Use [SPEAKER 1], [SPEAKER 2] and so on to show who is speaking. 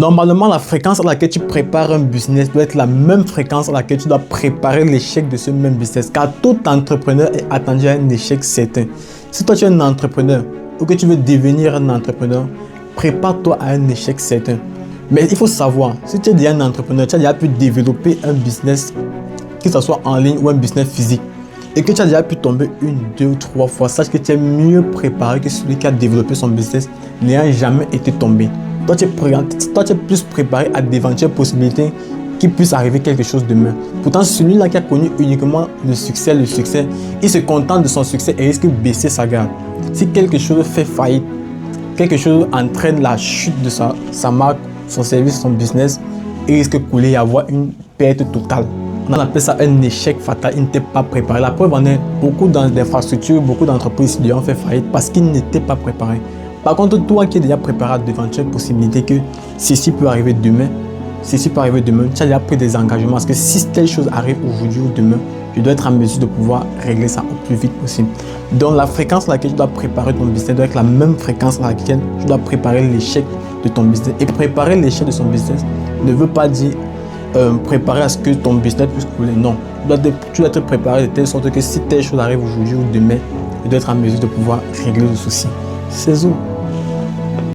[SPEAKER 1] Normalement, la fréquence à laquelle tu prépares un business doit être la même fréquence à laquelle tu dois préparer l'échec de ce même business. Car tout entrepreneur est attendu à un échec certain. Si toi tu es un entrepreneur ou que tu veux devenir un entrepreneur, prépare-toi à un échec certain. Mais il faut savoir, si tu es déjà un entrepreneur, tu as déjà pu développer un business, que ce soit en ligne ou un business physique, et que tu as déjà pu tomber 1, 2 ou 3 fois, sache que tu es mieux préparé que celui qui a développé son business n'ayant jamais été tombé. Toi, tu es plus préparé à d'éventuelles possibilités qu'il puisse arriver quelque chose demain. Pourtant, celui-là qui a connu uniquement le succès, il se contente de son succès et risque de baisser sa garde. Si quelque chose fait faillite, quelque chose entraîne la chute de sa marque, son service, son business, il risque de couler et avoir une perte totale. On appelle ça un échec fatal, il n'était pas préparé. La preuve en est, beaucoup d'infrastructures, beaucoup d'entreprises ont fait faillite parce qu'ils n'étaient pas préparés. Par contre, toi qui es déjà préparé à d'éventuelles possibilités que ceci peut arriver demain, tu as déjà pris des engagements parce que si telle chose arrive aujourd'hui ou demain, tu dois être en mesure de pouvoir régler ça au plus vite possible. Donc la fréquence à laquelle tu dois préparer ton business doit être la même fréquence à laquelle tu dois préparer l'échec de ton business. Et préparer l'échec de son business ne veut pas dire préparer à ce que ton business puisse couler. Non, tu dois être préparé de telle sorte que si telle chose arrive aujourd'hui ou demain, tu dois être en mesure de pouvoir régler le souci. C'est tout.